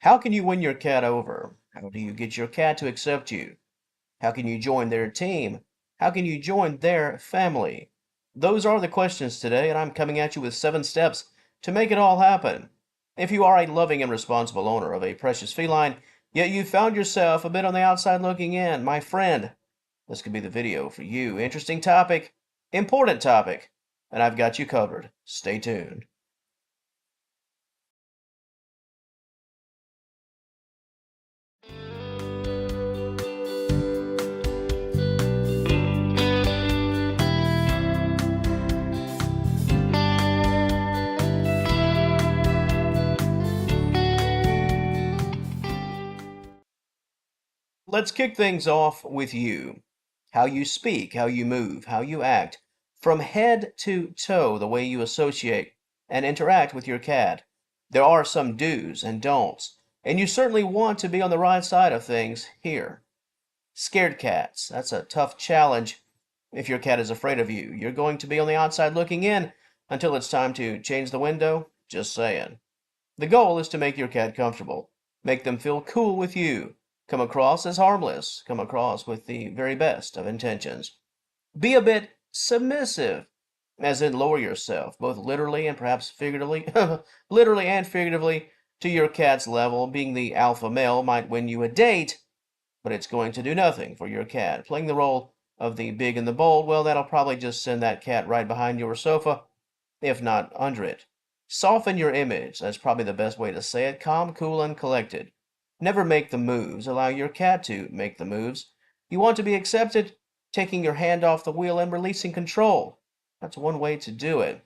How can you win your cat over? How do you get your cat to accept you? How can you join their team? How can you join their family? Those are the questions today, and I'm coming at you with 7 steps to make it all happen. If you are a loving and responsible owner of a precious feline, yet you found yourself a bit on the outside looking in, my friend, this could be the video for you. Interesting topic, important topic, and I've got you covered. Stay tuned. Let's kick things off with you. How you speak, how you move, how you act, from head to toe, the way you associate and interact with your cat. There are some do's and don'ts, and you certainly want to be on the right side of things here. Scared cats, that's a tough challenge. If your cat is afraid of you, you're going to be on the outside looking in until it's time to change the window. Just saying. The goal is to make your cat comfortable, make them feel cool with you, come across as harmless, come across with the very best of intentions. Be a bit submissive, as in lower yourself, both literally and perhaps figuratively, literally and figuratively, to your cat's level. Being the alpha male might win you a date, but it's going to do nothing for your cat. Playing the role of the big and the bold, well, that'll probably just send that cat right behind your sofa, if not under it. Soften your image. That's probably the best way to say it. Calm, cool, and collected. Never make the moves. Allow your cat to make the moves. You want to be accepted? Taking your hand off the wheel and releasing control. That's one way to do it.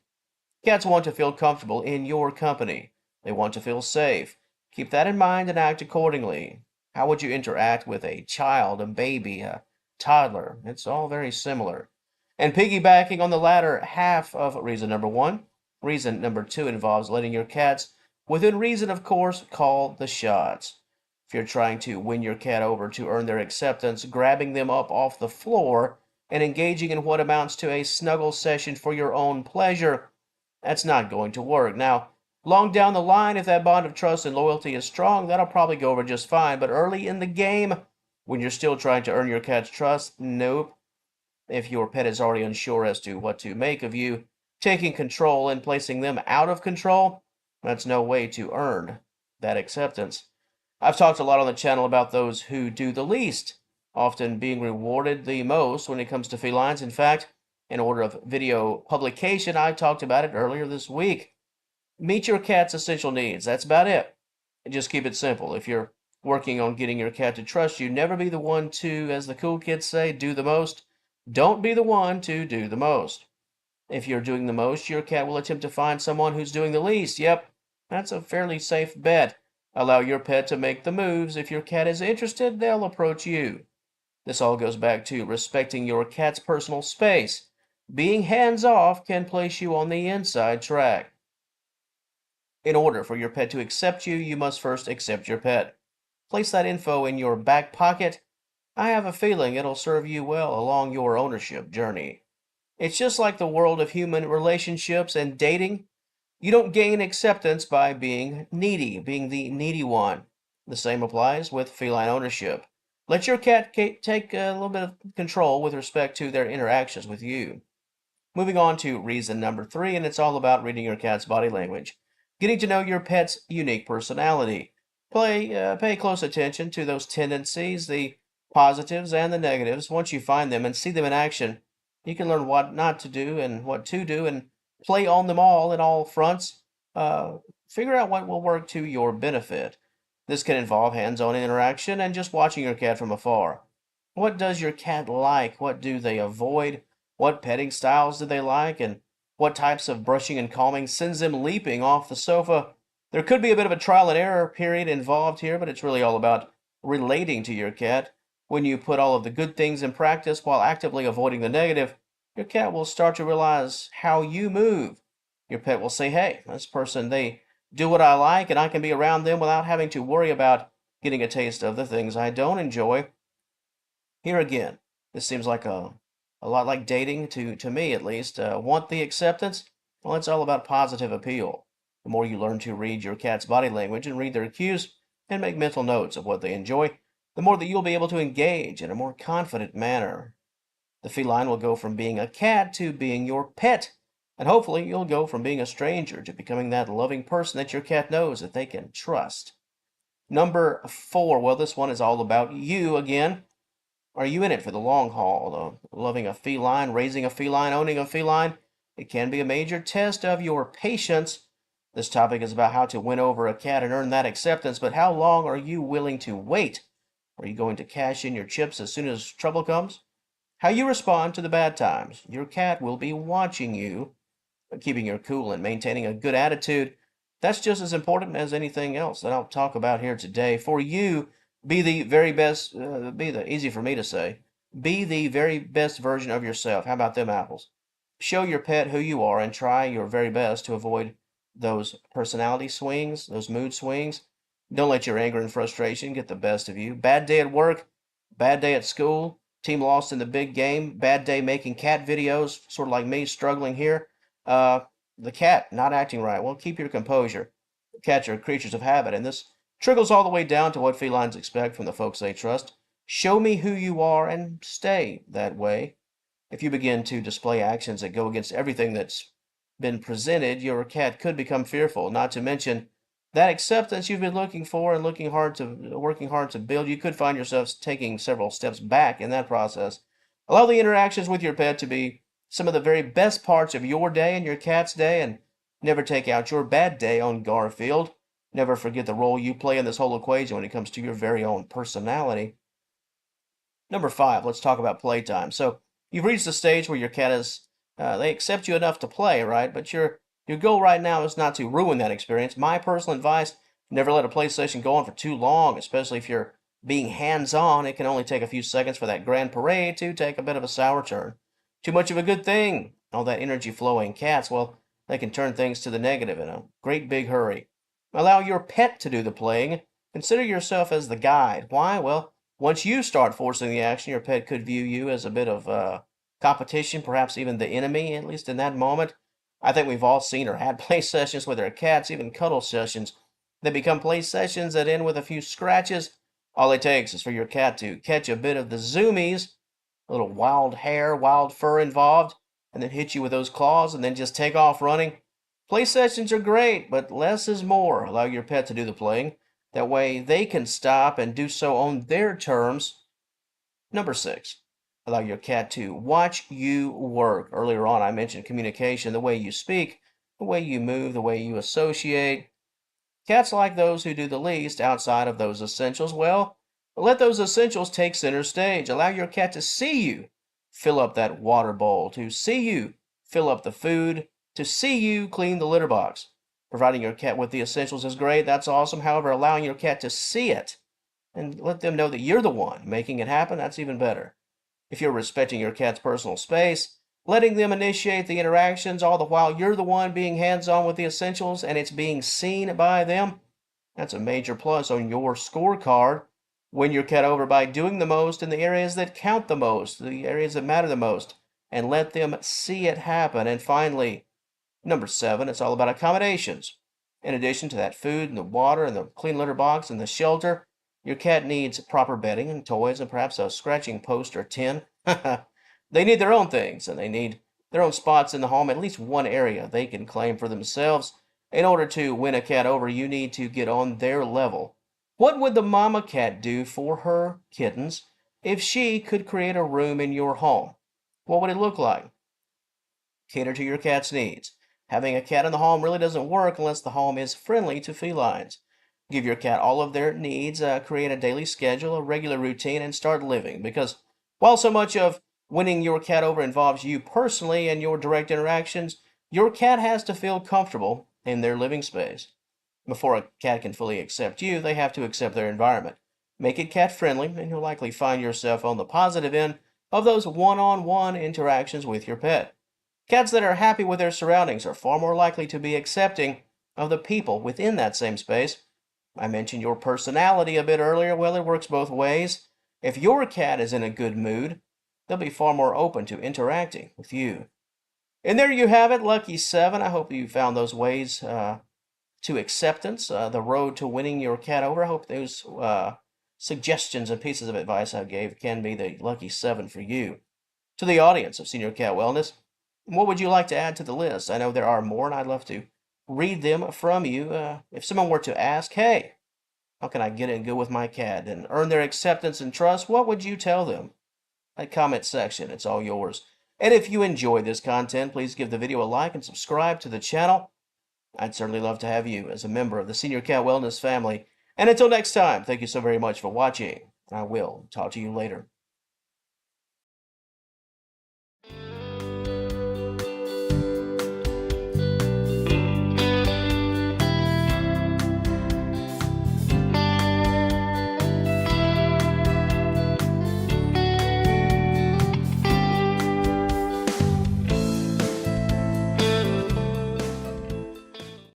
Cats want to feel comfortable in your company. They want to feel safe. Keep that in mind and act accordingly. How would you interact with a child, a baby, a toddler? It's all very similar. And piggybacking on the latter half of reason number one, reason number two involves letting your cats, within reason of course, call the shots. If you're trying to win your cat over to earn their acceptance, grabbing them up off the floor and engaging in what amounts to a snuggle session for your own pleasure, that's not going to work. Now, long down the line, if that bond of trust and loyalty is strong, that'll probably go over just fine. But early in the game, when you're still trying to earn your cat's trust, nope. If your pet is already unsure as to what to make of you, taking control and placing them out of control, that's no way to earn that acceptance. I've talked a lot on the channel about those who do the least, often being rewarded the most when it comes to felines. In fact, in order of video publication, I talked about it earlier this week. Meet your cat's essential needs. That's about it. And just keep it simple. If you're working on getting your cat to trust you, never be the one to, as the cool kids say, do the most. Don't be the one to do the most. If you're doing the most, your cat will attempt to find someone who's doing the least. Yep, that's a fairly safe bet. Allow your pet to make the moves. If your cat is interested, they'll approach you. This all goes back to respecting your cat's personal space. Being hands off can place you on the inside track. In order for your pet to accept you, you must first accept your pet. Place that info in your back pocket. I have a feeling it'll serve you well along your ownership journey. It's just like the world of human relationships and dating. You don't gain acceptance by being needy, being the needy one. The same applies with feline ownership. Let your cat take a little bit of control with respect to their interactions with you. Moving on to reason number three, and it's all about reading your cat's body language. Getting to know your pet's unique personality. Pay close attention to those tendencies, the positives and the negatives. Once you find them and see them in action, you can learn what not to do and what to do and play on them all in all fronts. Figure out what will work to your benefit. This can involve hands-on interaction and just watching your cat from afar. What does your cat like? What do they avoid? What petting styles do they like? And what types of brushing and calming sends them leaping off the sofa? There could be a bit of a trial and error period involved here, but it's really all about relating to your cat. When you put all of the good things in practice while actively avoiding the negative, your cat will start to realize how you move. Your pet will say, hey, this person, they do what I like, and I can be around them without having to worry about getting a taste of the things I don't enjoy. Here again, this seems like a lot like dating, to me at least. Want the acceptance? Well, it's all about positive appeal. The more you learn to read your cat's body language and read their cues, and make mental notes of what they enjoy, the more that you'll be able to engage in a more confident manner. The feline will go from being a cat to being your pet, and hopefully you'll go from being a stranger to becoming that loving person that your cat knows that they can trust. Number 4, well, this one is all about you again. Are you in it for the long haul? Loving a feline, raising a feline, owning a feline? It can be a major test of your patience. This topic is about how to win over a cat and earn that acceptance, but how long are you willing to wait? Are you going to cash in your chips as soon as trouble comes? How you respond to the bad times. Your cat will be watching you. Keeping your cool and maintaining a good attitude, that's just as important as anything else that I'll talk about here today. For you, be the very best, easy for me to say, be the very best version of yourself. How about them apples? Show your pet who you are and try your very best to avoid those personality swings, those mood swings. Don't let your anger and frustration get the best of you. Bad day at work, bad day at school, team lost in the big game, bad day making cat videos, sort of like me struggling here. Uh, the cat not acting right. Well, keep your composure. Cats are creatures of habit, and this trickles all the way down to what felines expect from the folks they trust. Show me who you are and stay that way. If you begin to display actions that go against everything that's been presented, your cat could become fearful, not to mention that acceptance you've been looking for and working hard to build. You could find yourself taking several steps back in that process. Allow the interactions with your pet to be some of the very best parts of your day and your cat's day, and never take out your bad day on Garfield. Never forget the role you play in this whole equation when it comes to your very own personality. Number 5, let's talk about playtime. So you've reached the stage where your cat they accept you enough to play, right? But your goal right now is not to ruin that experience. My personal advice, never let a play session go on for too long, especially if you're being hands-on. It can only take a few seconds for that grand parade to take a bit of a sour turn. Too much of a good thing. All that energy flowing cats, well, they can turn things to the negative in a great big hurry. Allow your pet to do the playing. Consider yourself as the guide. Why? Well, once you start forcing the action, your pet could view you as a bit of competition, perhaps even the enemy, at least in that moment. I think we've all seen or had play sessions with our cats, even cuddle sessions. They become play sessions that end with a few scratches. All it takes is for your cat to catch a bit of the zoomies, a little wild hair, wild fur involved, and then hit you with those claws and then just take off running. Play sessions are great, but less is more. Allow your pet to do the playing. That way they can stop and do so on their terms. Number 6, allow your cat to watch you work. Earlier on, I mentioned communication, the way you speak, the way you move, the way you associate. Cats like those who do the least outside of those essentials. Well, let those essentials take center stage. Allow your cat to see you fill up that water bowl, to see you fill up the food, to see you clean the litter box. Providing your cat with the essentials is great. That's awesome. However, allowing your cat to see it and let them know that you're the one making it happen, that's even better. If you're respecting your cat's personal space, letting them initiate the interactions, all the while you're the one being hands-on with the essentials and it's being seen by them, that's a major plus on your scorecard. Win your cat over by doing the most in the areas that count the most, the areas that matter the most, and let them see it happen. And finally, number 7, it's all about accommodations. In addition to that food and the water and the clean litter box and the shelter, your cat needs proper bedding and toys and perhaps a scratching post or tin. They need their own things, and they need their own spots in the home, at least one area they can claim for themselves. In order to win a cat over, you need to get on their level. What would the mama cat do for her kittens if she could create a room in your home? What would it look like? Cater to your cat's needs. Having a cat in the home really doesn't work unless the home is friendly to felines. Give your cat all of their needs, create a daily schedule, a regular routine, and start living. Because while so much of winning your cat over involves you personally and your direct interactions, your cat has to feel comfortable in their living space. Before a cat can fully accept you, they have to accept their environment. Make it cat friendly, and you'll likely find yourself on the positive end of those one-on-one interactions with your pet. Cats that are happy with their surroundings are far more likely to be accepting of the people within that same space. I mentioned your personality a bit earlier. Well, it works both ways. If your cat is in a good mood, they'll be far more open to interacting with you. And there you have it, lucky 7. I hope you found those ways to acceptance, the road to winning your cat over. I hope those suggestions and pieces of advice I gave can be the lucky 7 for you. To the audience of Senior Cat Wellness, what would you like to add to the list? I know there are more, and I'd love to read them from you. If someone were to ask, hey, how can I get in good with my cat and earn their acceptance and trust, what would you tell them? That comment section, it's all yours. And if you enjoyed this content, please give the video a like and subscribe to the channel. I'd certainly love to have you as a member of the Senior Cat Wellness family. And until next time, thank you so very much for watching. I will talk to you later.